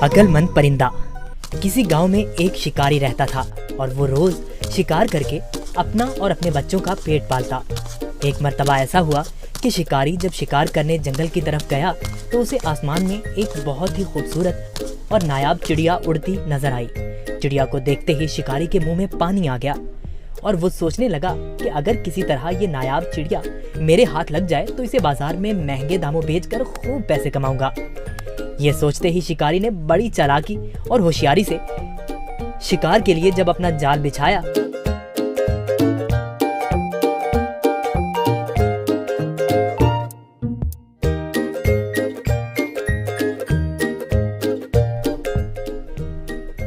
अक्लमंद परिंदा। किसी गांव में एक शिकारी रहता था और वो रोज शिकार करके अपना और अपने बच्चों का पेट पालता। एक मर्तबा ऐसा हुआ कि शिकारी जब शिकार करने जंगल की तरफ गया तो उसे आसमान में एक बहुत ही खूबसूरत और नायाब चिड़िया उड़ती नजर आई। चिड़िया को देखते ही शिकारी के मुंह में पानी आ गया और वो सोचने लगा कि अगर किसी तरह ये नायाब चिड़िया मेरे हाथ लग जाए तो इसे बाजार में महंगे दामों बेचकर खूब पैसे कमाऊंगा। ये सोचते ही शिकारी ने बड़ी चालाकी और होशियारी से शिकार के लिए जब अपना जाल बिछाया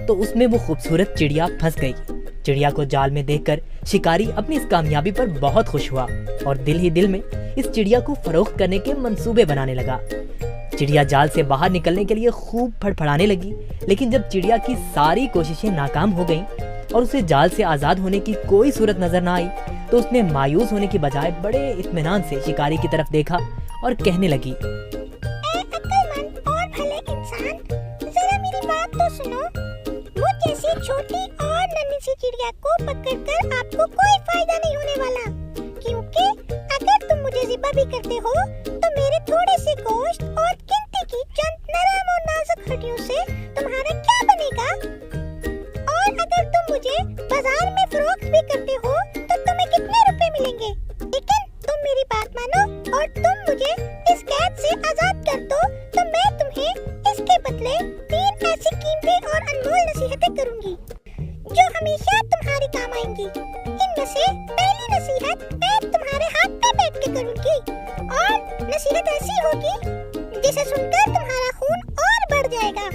तो उसमें वो खूबसूरत चिड़िया फंस गई। चिड़िया को जाल में देखकर शिकारी अपनी इस कामयाबी पर बहुत खुश हुआ और दिल ही दिल में इस चिड़िया को फरोख्त करने के मंसूबे बनाने लगा। चिड़िया जाल से बाहर निकलने के लिए खूब फड़फड़ाने लगी, लेकिन जब चिड़िया की सारी कोशिशें नाकाम हो गईं और उसे जाल से आजाद होने की कोई सूरत नजर न आई तो उसने मायूस होने की बजाय बड़े इत्मीनान से शिकारी की तरफ देखा और कहने लगी, अक्लमंद और भले इंसान, जरा मेरी बात तो सुनो। मुझ जैसी छोटी और नन्ही सी चिड़िया को पकड़कर आपको कोई फायदा नहीं होने वाला, क्योंकि अगर तुम मुझे ज़िबा भी करते हो तो मेरे थोड़े से गोश्त और गिनती की चंद नरम और नाजुक हड्डियों से तुम्हारा क्या बनेगा? और अगर तुम मुझे बाजार में फरोख्त भी करते हो तो तुम्हें कितने रुपए मिलेंगे? लेकिन तुम मेरी बात मानो और तुम मुझे इस कैद से आजाद कर दो तो मैं तुम्हें इसके बदले 3 ऐसी कीमती और अनमोल नसीहतें करूंगी जो हमेशा तुम्हारे काम आएंगी। इनमें से पहली नसीहत मैं तुम्हारे हाथ पे बैठ के करूंगी और नसीहत ऐसी होगी जिसे सुनकर तुम्हारा खून और बढ़ जाएगा,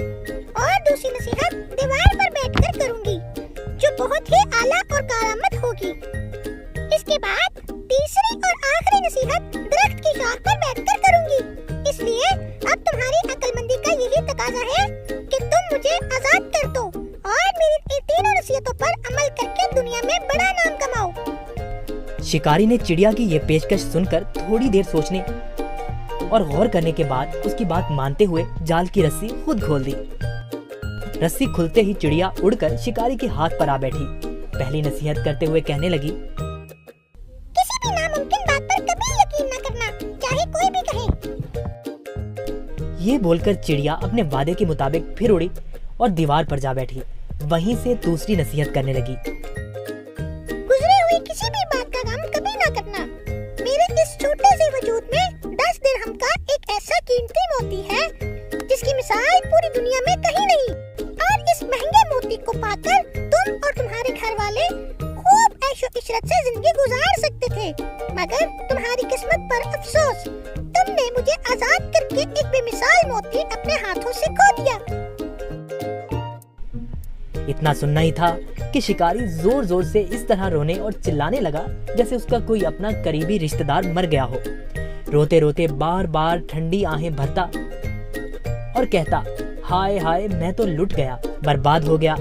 और दूसरी नसीहत दीवार पर बैठकर करूंगी जो बहुत ही आला और कारामद होगी। इसके बाद तीसरी और आखिरी नसीहत दरख्त की शाख पर बैठकर करूंगी। इसलिए अब तुम्हारी अक्लमंदी का यही तकाजा है कि तुम मुझे आजाद कर दो और मेरी इन तीनों नसीहतों पर अमल करके दुनिया में बड़ा नाम कमाओ। शिकारी ने चिड़िया की ये पेशकश सुनकर थोड़ी देर सोचने और गौर करने के बाद उसकी बात मानते हुए जाल की रस्सी खुद खोल दी। रस्सी खुलते ही चिड़िया उड़कर शिकारी के हाथ पर आ बैठी। पहली नसीहत करते हुए कहने लगी, किसी भी नामुमकिन बात पर कभी यकीन न करना, चाहे कोई भी कहे। ये बोलकर चिड़िया अपने वादे के मुताबिक फिर उड़ी और दीवार पर जा बैठी। वहीं से दूसरी नसीहत करने लगी, गुजरे हुए किसी भी बात का गम कभी ना करना। मेरे इस छोटे से वजूद में 10 दिरहम का एक ऐसा कीमती मोती है जिसकी मिसाल पूरी दुनिया में कहीं नहीं, और इस महंगे मोती को पाकर तुम और तुम्हारे घर वाले खूब ऐशो इशरत से जिंदगी गुजार सकते थे, मगर तुम्हारी किस्मत पर अफसोस, तुमने मुझे आजाद करके एक बेमिसाल मोती अपने हाथों से खो दिया। इतना सुनना ही था कि शिकारी जोर जोर से इस तरह रोने और चिल्लाने लगा जैसे उसका कोई अपना करीबी रिश्तेदार मर गया हो। रोते रोते बार बार ठंडी आहें भरता और कहता, हाय हाय, मैं तो लुट गया, बर्बाद हो गया।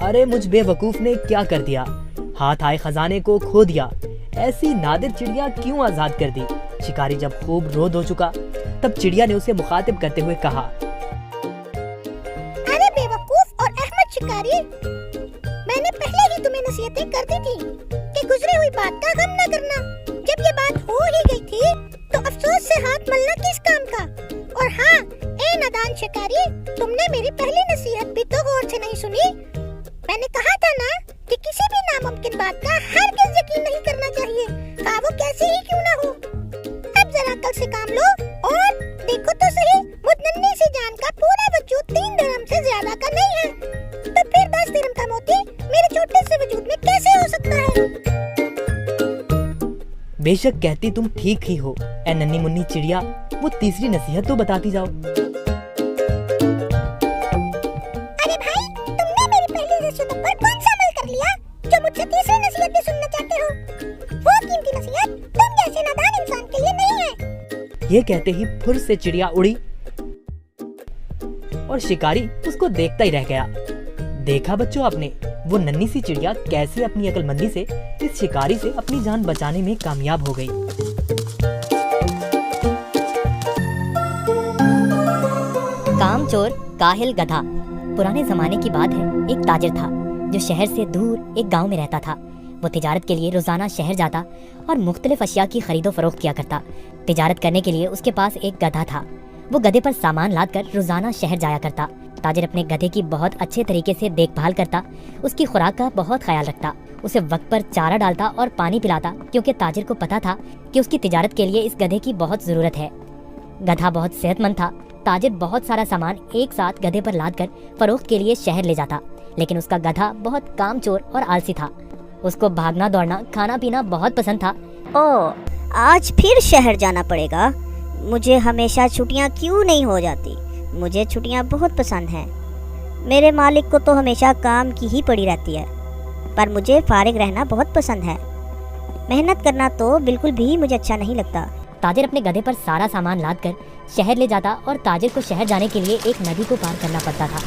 अरे मुझ बेवकूफ ने क्या कर दिया, हाथ आए खजाने को खो दिया। ऐसी नादिर चिड़िया क्यों आजाद कर दी? शिकारी जब खूब रोद हो चुका तब चिड़िया ने उसे मुखातिब करते हुए कहा, अरे बेवकूफ और अहमद शिकारी, मैंने पहले ही तुम्हें नसीहतें कर दी थी कि गुजरी हुई बात का गम न करना। जब ये बात हो ही गई थी तो अफसोस से हाथ मलना किस काम का? और हाँ, ए नादान शिकारी, तुमने मेरी पहली नसीहत भी तो गौर से नहीं सुनी। मैंने कहा था ना कि किसी भी नामुमकिन बात का हरगिज़ यकीन नहीं करना चाहिए, खा वो कैसी ही क्यों ना हो। अब जरा अक्ल से काम लो और देखो तो सही, मुझ नन्ही सी जान का पूरा वजूद 3 दिरहम से ज्यादा का नहीं है, तो फिर 10 दिरहम का मोती मेरे छोटे से वजूद में कैसे हो सकता है? बेशक कहती तुम ठीक ही हो ए नन्ही मुन्नी चिड़िया, वो तीसरी नसीहत तो बताती जाओ। अरे भाई, तुमने मेरी पहली नसीहत पर कौन सा अमल कर लिया जो मुझसे तीसरी नसीहत भी सुनना चाहते हो? वो कीमती नसीहत तुम जैसे नादान इंसान के लिए नहीं है। ये कहते ही फुर से चिड़िया उड़ी और शिकारी उसको देखता ही रह गया। देखा बच्चों आपने, वो नन्ही सी चिड़िया कैसे अपनी अक्लमंदी से इस शिकारी से अपनी जान बचाने में कामयाब हो गई। कामचोर काहिल गधा। पुराने जमाने की बात है, एक ताजिर था जो शहर से दूर एक गांव में रहता था। वो तिजारत के लिए रोजाना शहर जाता और मुख्तलिफ अशिया की खरीदो फरोख्त किया करता। तिजारत करने के लिए उसके पास एक गधा था। वो गधे पर सामान लाद कर रोजाना शहर जाया करता। ताजिर अपने गधे की बहुत अच्छे तरीके से देखभाल करता, उसकी खुराक का बहुत ख्याल रखता, उसे वक्त पर चारा डालता और पानी पिलाता, क्योंकि ताजिर को पता था कि उसकी तिजारत के लिए इस गधे की बहुत जरूरत है। गधा बहुत सेहतमंद था। ताजिर बहुत सारा सामान एक साथ गधे पर लाद कर फरोख्त के लिए शहर ले जाता, लेकिन उसका गधा बहुत कामचोर और आलसी था। उसको भागना दौड़ना खाना पीना बहुत पसंद था। ओ, आज फिर शहर जाना पड़ेगा। मुझे हमेशा छुट्टियां क्यों नहीं हो जाती? मुझे छुट्टियां बहुत पसंद हैं। मेरे मालिक को तो हमेशा काम की ही पड़ी रहती है, पर मुझे फारिग रहना बहुत पसंद है। मेहनत करना तो बिल्कुल भी मुझे अच्छा नहीं लगता। ताजिर अपने गधे पर सारा सामान लाद कर शहर ले जाता और ताजिर को शहर जाने के लिए एक नदी को पार करना पड़ता था।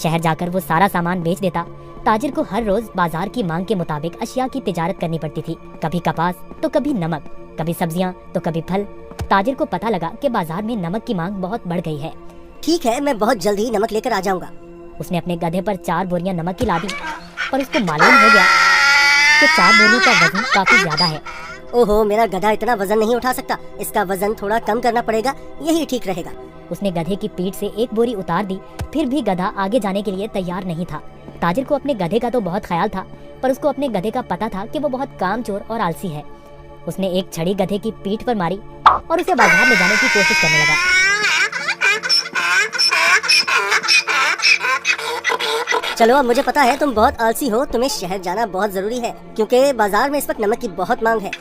शहर जाकर वो सारा सामान बेच देता। ताजिर को हर रोज बाजार की मांग के मुताबिक अशिया की तिजारत करनी पड़ती थी, कभी कपास तो कभी नमक, कभी सब्जियां तो कभी फल। ताजिर को पता लगा कि बाजार में नमक की मांग बहुत बढ़ गई है। ठीक है, मैं बहुत जल्द ही नमक लेकर आ जाऊंगा। उसने अपने गधे पर 4 बोरियां नमक की लादी और उसको मालूम हो गया कि 4 बोरियों का वजन काफी ज्यादा है। ओहो, मेरा गधा इतना वजन नहीं उठा सकता। इसका वजन थोड़ा कम करना पड़ेगा, यही ठीक रहेगा। उसने गधे की पीठ से एक बोरी उतार दी, फिर भी गधा आगे जाने के लिए तैयार नहीं था। ताजिर को अपने गधे का तो बहुत ख्याल था, पर उसको अपने गधे का पता था कि वो बहुत कामचोर और आलसी है। उसने एक छड़ी गधे की पीठ पर मारी और उसे बाजार ले जाने की कोशिश करने लगा। चलो, अब मुझे पता है तुम बहुत आलसी हो। तुम्हें शहर जाना बहुत जरूरी है, क्योंकि बाजार में इस वक्त नमक की बहुत मांग है।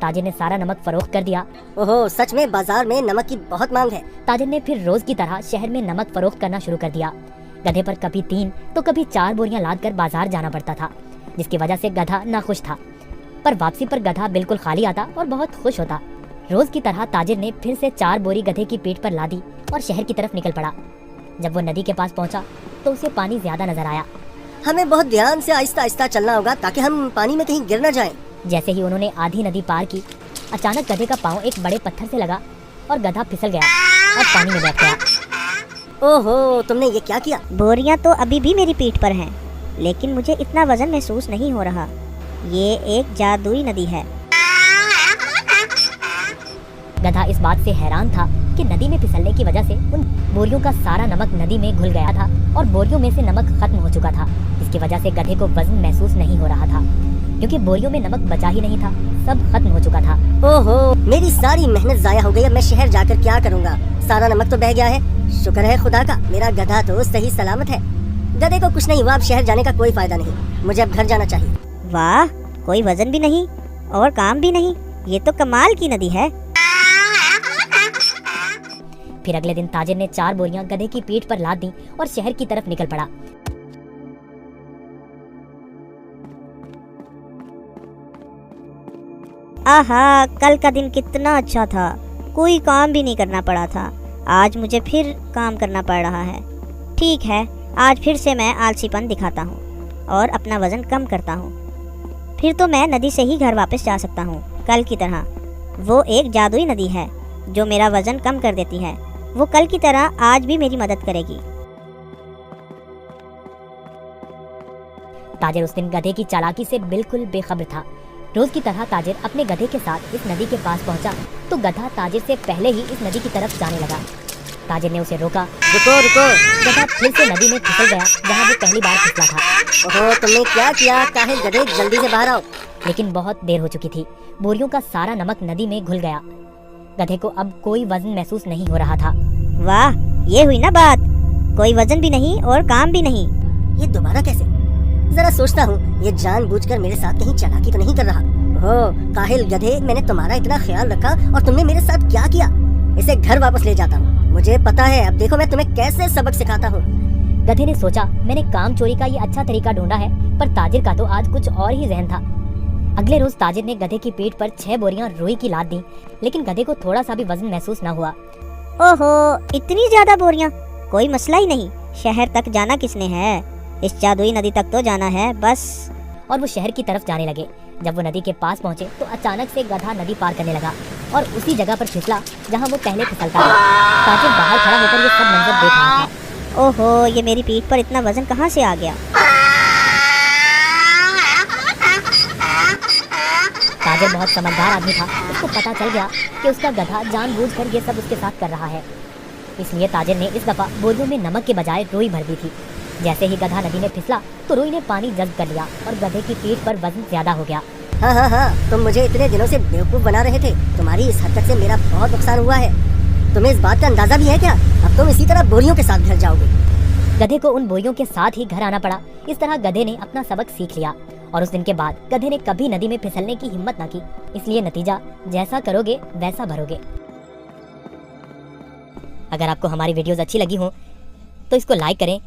ताजिर ने सारा नमक फरोख्त कर दिया। ओहो, सच में बाजार में नमक की बहुत मांग है। ताजिर ने फिर रोज की तरह शहर में नमक फरोख्त करना शुरू कर दिया। गधे पर कभी 3 तो कभी 4 बोरियां लाद कर बाजार जाना पड़ता था, जिसकी वजह से गधा नाखुश था। पर वापसी पर गधा बिल्कुल खाली आता और बहुत खुश होता। रोज की तरह ताजिर ने फिर से 4 बोरी गधे की पीठ पर लादी और शहर की तरफ निकल पड़ा। जब वो नदी के पास पहुंचा तो उसे पानी ज्यादा नजर आया। हमें बहुत ध्यान से आहिस्ता आहिस्ता चलना होगा ताकि हम पानी में कहीं गिर न जाएं। जैसे ही उन्होंने आधी नदी पार की, अचानक गधे का पाँव एक बड़े पत्थर से लगा और गधा फिसल गया और पानी में बैठ गया। ओहो, तुमने ये क्या किया? बोरियां तो अभी भी मेरी पीठ पर हैं, लेकिन मुझे इतना वजन महसूस नहीं हो रहा। ये एक जादुई नदी है। गधा इस बात से हैरान था कि नदी में फिसलने की वजह से उन बोरियों का सारा नमक नदी में घुल गया था और बोरियों में से नमक खत्म हो चुका था। इसकी वजह से गधे को वजन महसूस नहीं हो रहा था, क्योंकि बोरियों में नमक बचा ही नहीं था, सब खत्म हो चुका था। ओहो, मेरी सारी मेहनत जाया हो गई। अब मैं शहर जाकर क्या करूँगा? सारा नमक तो बह गया है। शुक्र है खुदा का, मेरा गधा तो सही सलामत है। गधे को कुछ नहीं हुआ। अब शहर जाने का कोई फायदा नहीं। मुझे अब घर जाना चाहिए। वाह, कोई वजन भी नहीं और काम भी नहीं। ये तो कमाल की नदी है। फिर अगले दिन ताजिर ने 4 बोरियां गधे की पीठ पर लाद दी और शहर की तरफ निकल पड़ा। आहा, कल का दिन कितना अच्छा था। कोई काम भी नहीं करना पड़ा था। आज मुझे फिर काम करना पड़ रहा है। ठीक है, आज फिर से मैं आलसीपन दिखाता हूँ और अपना वजन कम करता हूँ। फिर तो मैं नदी से ही घर वापस जा सकता हूँ, कल की तरह। वो एक जादुई नदी है जो मेरा वजन कम कर देती है। वो कल की तरह आज भी मेरी मदद करेगी। ताजिर उस दिन गधे की चालाकी से बिल्कुल बेखबर था। रोज की तरह ताजिर अपने गधे के साथ इस नदी के पास पहुंचा तो गधा ताजिर से पहले ही इस नदी की तरफ जाने लगा। ताजिर ने उसे रोका। रुको रुको। गधा फिर से नदी में फिसल गया जहाँ वो पहली बार फिसला था। ओहो, तुमने क्या किया? काहिल गधे, जल्दी से बाहर आओ। लेकिन बहुत देर हो चुकी थी। बोरियों का सारा नमक नदी में घुल गया। गधे को अब कोई वजन महसूस नहीं हो रहा था। वाह, ये हुई ना बात। कोई वजन भी नहीं और काम भी नहीं। ये दोबारा कैसे? जरा सोचता हूँ, ये जानबूझकर मेरे साथ कहीं चालाकी तो नहीं कर रहा। ओह काहिल गधे, मैंने तुम्हारा इतना ख्याल रखा और तुमने मेरे साथ क्या किया? इसे घर वापस ले जाता हूँ। मुझे पता है, अब देखो मैं तुम्हें कैसे सबक सिखाता हूँ। गधे ने सोचा, मैंने काम चोरी का ये अच्छा तरीका ढूंढा है, पर ताजिर का तो आज कुछ और ही जहन था। अगले रोज ताजिर ने गधे की पीठ पर 6 बोरियां रुई की लाद दी, लेकिन गधे को थोड़ा सा भी वजन महसूस न हुआ। ओहो, इतनी ज्यादा बोरियां? कोई मसला ही नहीं। शहर तक जाना किसने है? इस जादुई नदी तक तो जाना है बस। और वो शहर की तरफ जाने लगे। जब वो नदी के पास पहुंचे तो अचानक से गधा नदी पार करने लगा। और उसी जगह पर फिसला जहाँ वो पहले फिसलता था। ताजिर बाहर खड़ा होकर ये सब मंजर देख रहा था। ओहो, ये मेरी पीठ पर इतना वजन कहाँ से आ गया? ताजिर बहुत समझदार आदमी था। उसको पता चल गया कि उसका गधा जानबूझकर ये सब उसके साथ कर रहा है। इसलिए ताजिर ने इस दफा बोरियों में नमक के बजाय रुई भर दी थी। जैसे ही गधा नदी में फिसला तो रुई ने पानी जज्ब कर लिया और गधे की पीठ पर वजन ज्यादा हो गया। हाँ, तुम मुझे इतने दिनों से बेवकूफ बना रहे थे। तुम्हारी इस हरकत से मेरा बहुत नुकसान हुआ है। तुम्हें इस बात का अंदाजा भी है क्या? अब तुम इसी तरह बोरियों के साथ घर जाओगे। गधे को उन बोरियों के साथ ही घर आना पड़ा। इस तरह गधे ने अपना सबक सीख लिया और उस दिन के बाद गधे ने कभी नदी में फिसलने की हिम्मत न की। इसलिए नतीजा जैसा करोगे वैसा भरोगे। अगर आपको हमारी वीडियोस अच्छी लगी हो तो इसको लाइक करें,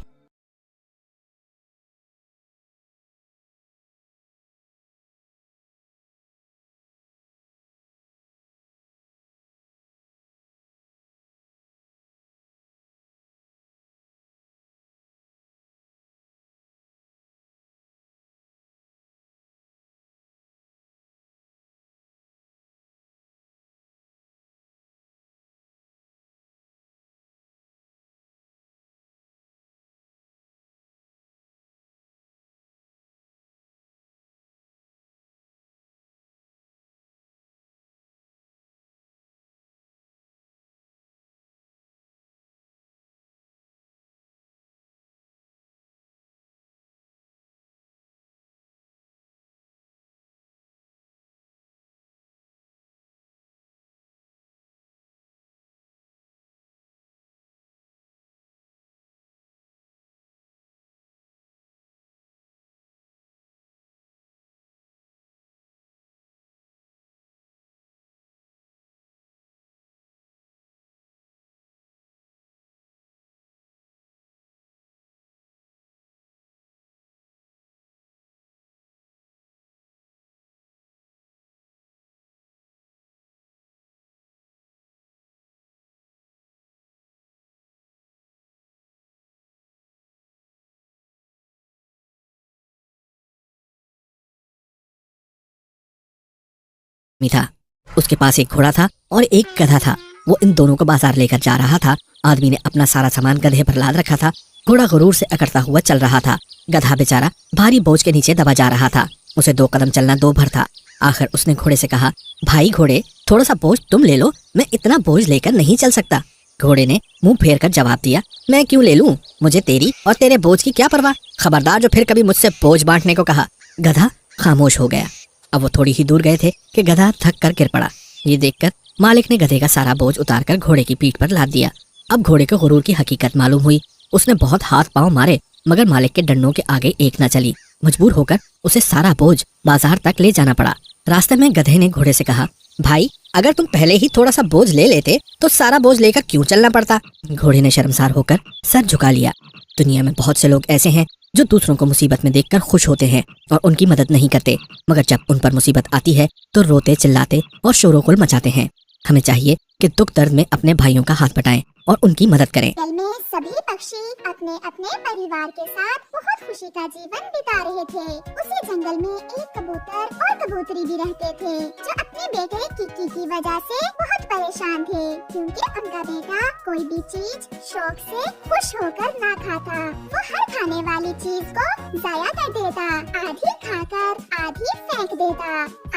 था। उसके पास एक घोड़ा था और एक गधा था। वो इन दोनों को बाजार लेकर जा रहा था। आदमी ने अपना सारा सामान गधे पर लाद रखा था। घोड़ा गुरूर से अकड़ता हुआ चल रहा था। गधा बेचारा भारी बोझ के नीचे दबा जा रहा था। उसे 2 कदम चलना 2 भर था। आखिर उसने घोड़े से कहा, भाई घोड़े, थोड़ा सा बोझ तुम ले लो, मैं इतना बोझ लेकर नहीं चल सकता। घोड़े ने मुंह फेर कर जवाब दिया, मैं क्यों ले लूं? मुझे तेरी और तेरे बोझ की क्या परवाह। खबरदार जो फिर कभी मुझसे बोझ बांटने को कहा। गधा खामोश हो गया। अब वो थोड़ी ही दूर गए थे कि गधा थक कर गिर पड़ा। ये देखकर मालिक ने गधे का सारा बोझ उतारकर घोड़े की पीठ पर लाद दिया। अब घोड़े को गुरूर की हकीकत मालूम हुई। उसने बहुत हाथ पांव मारे मगर मालिक के डंडों के आगे एक न चली। मजबूर होकर उसे सारा बोझ बाजार तक ले जाना पड़ा। रास्ते में गधे ने घोड़े से कहा, भाई अगर तुम पहले ही थोड़ा सा बोझ ले लेते तो सारा बोझ लेकर क्यों चलना पड़ता। घोड़े ने शर्मसार होकर सर झुका लिया। दुनिया में बहुत से लोग ऐसे हैं जो दूसरों को मुसीबत में देखकर खुश होते हैं और उनकी मदद नहीं करते, मगर जब उन पर मुसीबत आती है तो रोते चिल्लाते और शोरोगुल मचाते हैं। हमें चाहिए कि दुख दर्द में अपने भाइयों का हाथ बटाएं और उनकी मदद करें। जंगल में सभी पक्षी अपने अपने परिवार के साथ बहुत खुशी का जीवन बिता रहे थे। उसी जंगल में एक कबूतर और कबूतरी भी रहते थे जो अपने बेटे किकी की वजह से बहुत परेशान थे, क्योंकि उनका बेटा कोई भी चीज शौक से खुश होकर ना खाता। वो हर खाने वाली चीज को जाया कर देता, आधी खाकर आधी फेंक देता।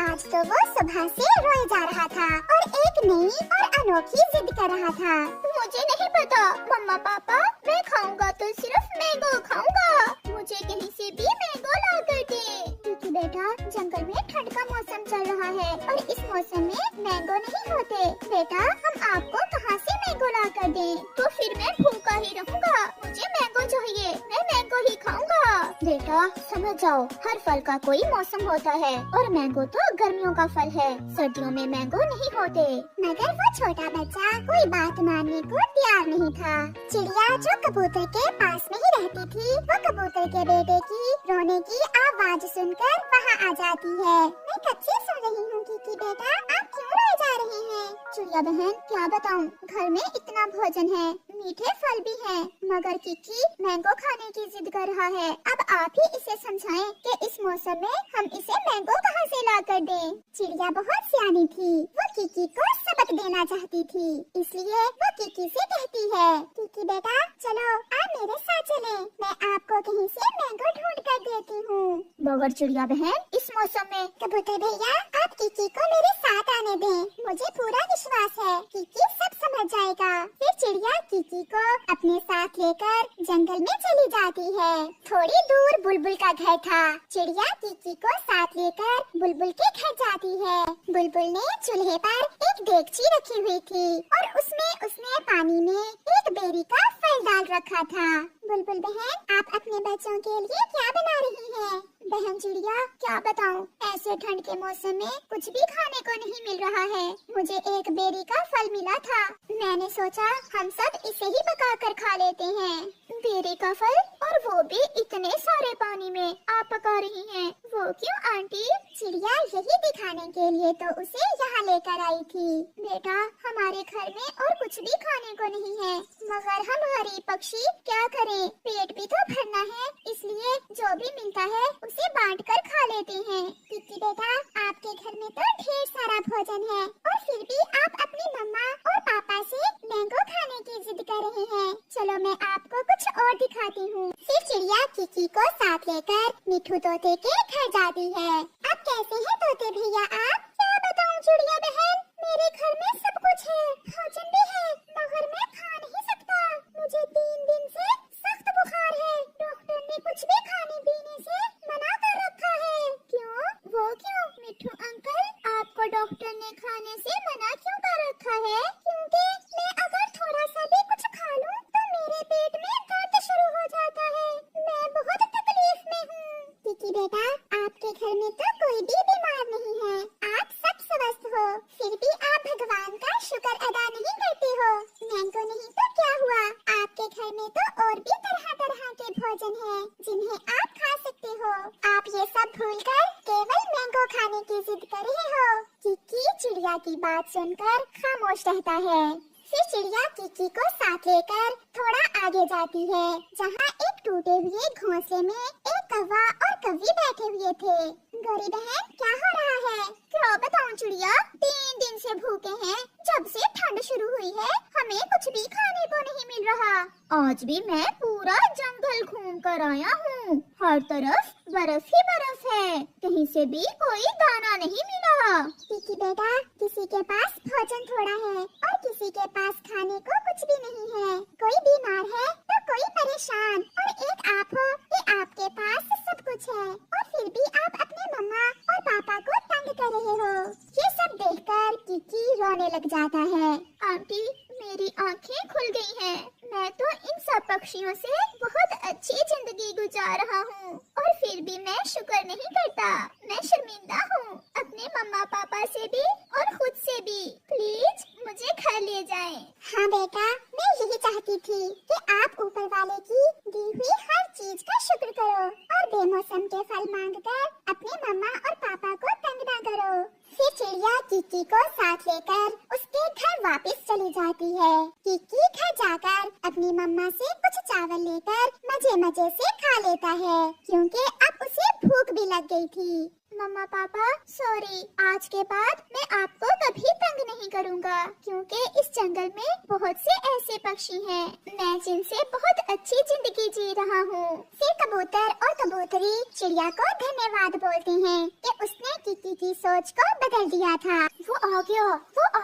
आज तो वो सुबह से रोए जा रहा था और एक नई और अनोखी जिद कर रहा था। मुझे नहीं पता मम्मा पापा, मैं खाऊंगा तो सिर्फ मैंगो खाऊंगा। मुझे कहीं से भी मैंगो ला कर दे। क्योंकि बेटा जंगल में ठंड का मौसम चल रहा है और इस मौसम में मैंगो नहीं होते। बेटा हम आपको कहाँ से मैंगो ला कर दें? तो फिर मैं भूखा ही रहूंगा। मुझे मैंगो चाहिए, मैं मैंगो ही खाऊंगा। बेटा समझ जाओ, हर फल का कोई मौसम होता है और मैंगो तो गर्मियों का फल है, सर्दियों में मैंगो नहीं होते। मगर वो छोटा बच्चा कोई बात मानने को तैयार नहीं था। चिड़िया जो कबूतर के पास में ही रहती थी, वो कबूतर के बेटे की रोने की आवाज सुनकर वहाँ आ जाती है। मैं कब से सुन रही हूँ कि बेटा आप क्यों रोए जा रहे हैं? चिड़िया बहन क्या बताऊं, घर में इतना भोजन है, मीठे फल भी हैं, मगर किकी मैंगो खाने की जिद कर रहा है। अब आप ही इसे समझाएं कि इस मौसम में हम इसे मैंगो कहां से ला कर दें। चिड़िया बहुत सियानी थी, वो किकी को सबक देना चाहती थी, इसलिए वो किकी से कहती है, किकी बेटा चलो आप मेरे साथ चलें, मैं आपको कहीं से मैंगो ढूंढ कर देती हूँ। मगर चिड़िया बहन इस मौसम में, कबूतर भैया आप किकी को मेरे साथ आने दें, मुझे पूरा विश्वास है किकी सब समझ जाएगा। फिर चिड़िया किकी को अपने साथ लेकर जंगल में चली जाती है। थोड़ी दूर बुलबुल का घर था। चिड़िया किकी को साथ लेकर बुलबुल के घर जाती है। बुलबुल ने चूल्हे पर एक देगची रखी हुई थी और उसमें उसने पानी में एक बेरी का फल डाल रखा था। बुलबुल बहन आप अपने बच्चों के लिए क्या बना रही हैं? बहन चिड़िया क्या बताऊं, ऐसे ठंड के मौसम में कुछ भी खाने को नहीं मिल रहा है। मुझे एक बेरी का फल मिला था, मैंने सोचा हम सब इसे ही पका कर खा लेते हैं। बेरी का फल और वो भी इतने सारे पानी में आप पका रही हैं, वो क्यों आंटी? चिड़िया यही दिखाने के लिए तो उसे यहाँ लेकर आई थी। बेटा हमारे घर में और कुछ भी खाने को नहीं है, मगर हम गरीब पक्षी क्या करें, पेट भी तो भरना है, इसलिए जो भी मिलता है उसे बांट कर खा लेते हैं। किकी बेटा आपके घर में तो ढेर सारा भोजन है और फिर भी आप अपनी मम्मा और पापा से मैंगो खाने की जिद कर रहे हैं। चलो मैं आपको कुछ और दिखाती हूँ। फिर चिड़िया किकी को साथ लेकर मिठू तोते के घर जाती है। अब कैसे हैं तोते भैया आप? क्या बताऊँ चिड़िया बहन, मेरे घर में सब कुछ है, भोजन भी है, मगर मैं खा नहीं सकता। मुझे 3 दिन से सख्त बुखार है, डॉक्टर ने कुछ भी खाने पीने से मना कर रखा है। क्यों? वो क्यों? मिठू अंकल आपको डॉक्टर ने खाने से मना क्यों कर रखा है? क्योंकि मैं अगर थोड़ा सा भी कुछ खा लूं तो मेरे पेट में दर्द शुरू हो जाता है, मैं बहुत तकलीफ में हूँ। किकी बेटा आपके घर में तो कोई भी बीमार नहीं है, आप सब स्वस्थ हो, फिर भी आप भगवान का शुक्र अदा नहीं करते हो। मैंगो नहीं तो क्या हुआ, आपके घर में तो और भी तरह तरह के भोजन है जिन्हें आप खा सकते हो। आप ये सब भूलकर केवल मैंगो खाने की जिद कर रहे हो। किकी चिड़िया की बात सुनकर खामोश रहता है। फिर चिड़िया किकी को साथ लेकर थोड़ा आगे जाती है, जहाँ एक टूटे हुए घोंसले में एक कौवा और कौवी बैठे हुए थे। गौरी बहन क्या हो रहा है? क्या बताऊं चिड़िया, 3 दिन से भूखे हैं, जब से ठंड शुरू हुई है हमें कुछ भी खाने को नहीं मिल रहा। आज भी मैं पूरा जंगल घूम कर आया हूँ, हर तरफ बर्फ ही बर्फ है, कहीं से भी कोई दाना नहीं मिला। किकी बेटा किसी के पास भोजन थोड़ा है और किसी के पास खाने को कुछ भी नहीं है, कोई बीमार है तो कोई परेशान, और एक आप हो कि आपके पास सब कुछ है और फिर भी आप अपने मम्मा और पापा को तंग कर रहे हो। ये सब देखकर किकी रोने लग जाता है। आंटी मेरी आंखें खुल गई हैं, मैं तो इन सब पक्षियों से बहुत अच्छी जिंदगी गुजार रहा हूँ और फिर भी मैं शुक्र नहीं करता, मैं शर्मिंदा हूँ अपने मम्मा पापा से भी और खुद से भी, प्लीज मुझे घर ले जाएं। हाँ बेटा मैं यही चाहती थी कि आप ऊपर वाले की दी हुई हर चीज का शुक्र करो और बेमौसम के फल मांगकर अपने मम्मा और पापा को तंग ना करो। फिर चिड़िया किकी को साथ लेकर उसके घर वापस चली जाती है। किकी घर जाकर अपनी मम्मा से कुछ चावल लेकर मजे मजे से खा लेता है, क्योंकि अब उसे भूख भी लग गई थी। मम्मा पापा सॉरी, आज के बाद मैं आपको कभी तंग नहीं करूँगा, क्योंकि इस जंगल में बहुत से ऐसे पक्षी हैं, मैं जिनसे बहुत अच्छी जिंदगी जी रहा हूँ। फिर कबूतर और कबूतरी चिड़िया को धन्यवाद बोलते हैं कि उसने किकी की सोच को बदल दिया था। वो आ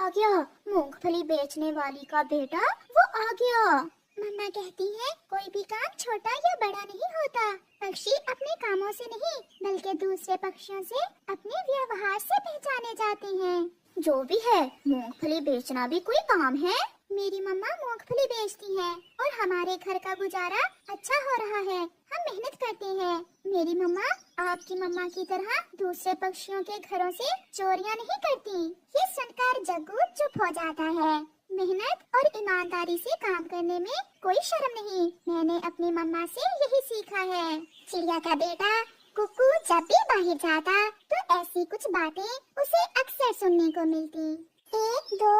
गया, मूंगफली बेचने वाली का बेटा वो आ गया। मम्मा कहती है कोई भी काम छोटा या बड़ा नहीं होता, पक्षी अपने कामों से नहीं बल्कि दूसरे पक्षियों से अपने व्यवहार से पहचाने जाते हैं। जो भी है, मूंगफली बेचना भी कोई काम है। मेरी मम्मा मूंगफली बेचती हैं और हमारे घर का गुजारा अच्छा हो रहा है, हम मेहनत करते हैं। मेरी मम्मा आपकी मम्मा की तरह दूसरे पक्षियों के घरों से चोरियां नहीं करती। ये सुनकर जग्गू चुप हो जाता है। मेहनत और ईमानदारी से काम करने में कोई शर्म नहीं, मैंने अपनी मम्मा से यही सीखा है। चिड़िया का बेटा कुकू जब भी बाहर जाता तो ऐसी कुछ बातें उसे अक्सर सुनने को मिलती। 1 2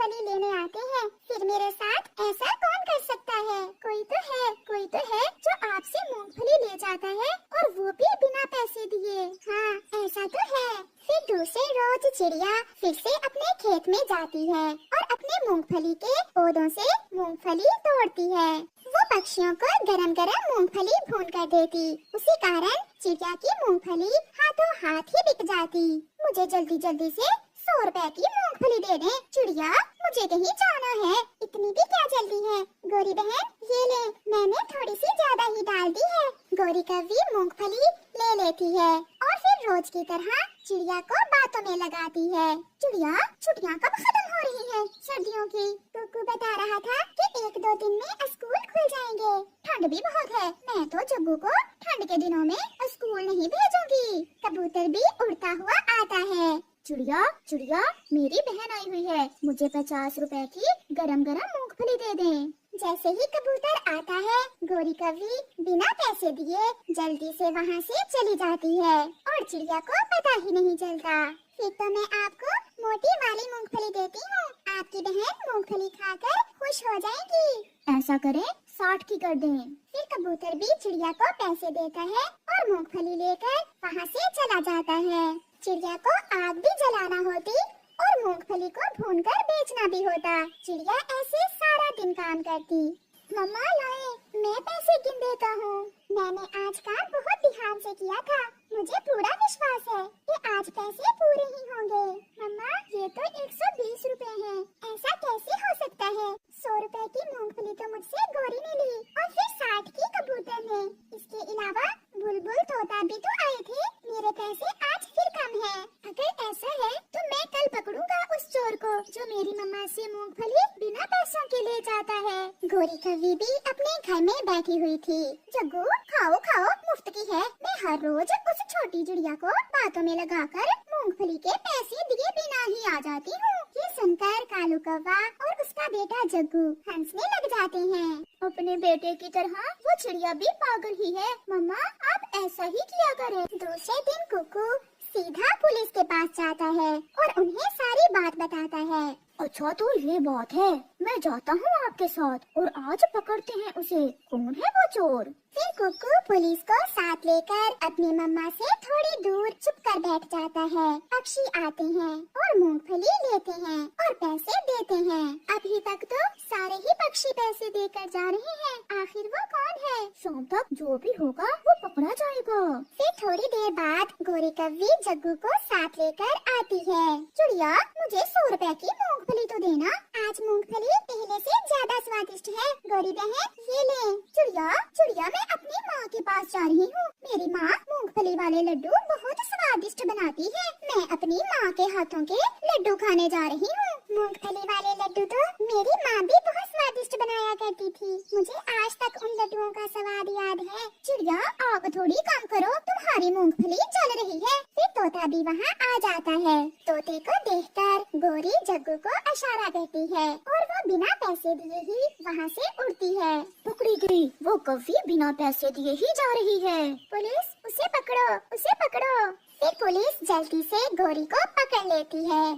मूंगफली लेने आते हैं, फिर मेरे साथ ऐसा कौन कर सकता है? कोई तो है जो आपसे मूंगफली ले जाता है और वो भी बिना पैसे दिए। हाँ, ऐसा तो है। फिर दूसरे रोज चिड़िया फिर से अपने खेत में जाती है और अपने मूंगफली के पौधों से मूंगफली तोड़ती है। वो पक्षियों को गरम गरम मूंगफली भून कर देती। उसी कारण चिड़िया की मूंगफली हाथों हाथ ही बिक जाती। मुझे जल्दी जल्दी से 100 रुपए की मूंगफली दे दे चिड़िया, मुझे कहीं जाना है। इतनी भी क्या जल्दी है? गौरी बहन, ये ले, मैंने थोड़ी सी ज्यादा ही डाल दी है। गौरी कव्वी मूंगफली ले लेती है और फिर रोज की तरह चिड़िया को बातों में लगाती है। चिड़िया, छुट्टियाँ कब खत्म हो रही हैं सर्दियों की? कुकू बता रहा था कि 1-2 दिन में स्कूल खुल जाएंगे। ठंड भी बहुत है, मैं तो जग्गू को ठंड के दिनों में स्कूल नहीं भेजूंगी। कबूतर भी उड़ता हुआ आता है। चिड़िया, चिड़िया, मेरी बहन आई हुई है, मुझे 50 रुपए की गरम गरम मूंगफली दे दें। जैसे ही कबूतर आता है, गौरी कव्वी बिना पैसे दिए जल्दी से वहाँ से चली जाती है और चिड़िया को पता ही नहीं चलता। फिर तो मैं आपको मोटी वाली मूंगफली देती हूँ, आपकी बहन मूंगफली खाकर खुश हो जाएगी। ऐसा करें, 60 की कर दें। फिर कबूतर भी चिड़िया को पैसे देता है और मूंगफली लेकर वहाँ से चला जाता है। चिड़िया को आग भी जलाना होती और मूंगफली को भूनकर बेचना भी होता। चिड़िया ऐसे सारा दिन काम करती। मम्मा लाए, मैं पैसे गिन देता हूँ। मैंने आज काम बहुत ध्यान से किया था, मुझे पूरा विश्वास है कि आज पैसे पूरे ही होंगे। मम्मा, ये तो 120 रुपए हैं, ऐसा कैसे हो सकता है? 100 रुपए की मूंगफली तो मुझसे गौरी ने ली और फिर 60 की कबूतर ने। इसके अलावा बुलबुल तोता भी तो आए थे। मेरे पैसे आज फिर कम है। अगर ऐसा है तो मैं कल पकड़ूंगा उस चोर को जो मेरी मम्मा से मूंगफली बिना पैसों के ले जाता है। गौरी कव्वी भी अपने घर में बैठी हुई थी। जग्गू, खाओ खाओ, मुफ्त की है। मैं हर रोज उस छोटी चिड़िया को बातों में लगाकर मूंगफली के पैसे दिए बिना ही आ जाती हूँ। ये सुनकर कालू कौवा और उसका बेटा जग्गू हंसने लग जाते हैं। अपने बेटे की तरह वो चिड़िया भी पागल ही है। मम्मा, आप ऐसा ही किया करें। दूसरे दिन कुकू सीधा पुलिस के पास जाता है और उन्हें सारी बात बताता है। अच्छा, तो ये बात है, मैं जाता हूँ आपके साथ और आज पकड़ते हैं उसे। कौन है वो चोर? फिर कुकू पुलिस को साथ लेकर अपनी मम्मा से थोड़ी दूर छुपकर बैठ जाता है। पक्षी आते हैं और मूंगफली लेते हैं और पैसे देते हैं। अभी तक तो सारे ही पक्षी पैसे देकर जा रहे हैं। आखिर वो कौन है? शाम तक जो भी होगा वो पकड़ा जाएगा। फिर थोड़ी देर बाद गौरी कव्वी जग्गू को साथ लेकर आती है। चिड़िया, मुझे 100 रुपए की मूंगफली तो देना, आज मूंगफली पहले से ज्यादा स्वादिष्ट है। गौरी बहन, ये ले। चिड़िया, चिड़िया, मैं अपनी माँ के पास जा रही हूँ। मेरी माँ मूंगफली वाले लड्डू बहुत स्वादिष्ट बनाती है। मैं अपनी माँ के हाथों के लड्डू खाने जा रही हूँ। मूंगफली वाले लड्डू तो मेरी माँ भी बहुत स्वादिष्ट बनाया करती थी। मुझे आज तक उन लड्डुओं का स्वाद याद है। चिड़िया, आग थोड़ी कम करो, तुम्हारी मूंगफली जल रही है। फिर तोता भी वहाँ आ जाता है। तोते को देखकर गौरी जग्गू को इशारा करती है और वो बिना पैसे दिए ही वहाँ से उड़ती है। पकड़ी गई, वो कव्वी बिना पैसे दिए ही जा रही है। पुलिस, उसे पकड़ो, उसे पकड़ो। फिर पुलिस जल्दी से गौरी को पकड़ लेती है।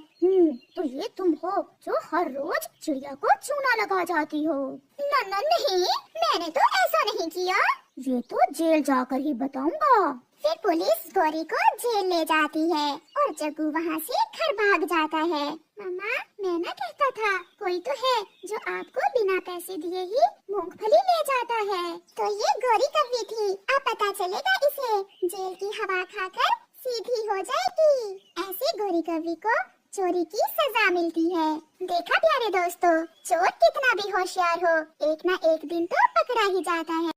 तो ये तुम हो जो हर रोज चिड़िया को चूना लगा जाती हो? नहीं, मैंने तो ऐसा नहीं किया। ये तो जेल जाकर ही बताऊंगा। फिर पुलिस गौरी को जेल ले जाती है और जग्गू वहाँ से घर भाग जाता है। मम्मा, मैं ना कहता था, कोई तो है जो आपको बिना पैसे दिए ही मूंगफली ले जाता है। तो ये गौरी कव्वी थी। अब पता चलेगा इसे, जेल की हवा खाकर सीधी हो जाएगी। ऐसे गौरी कव्वी को चोरी की सजा मिलती है। देखा प्यारे दोस्तों, चोर कितना भी होशियार हो, एक ना एक दिन तो पकड़ा ही जाता है।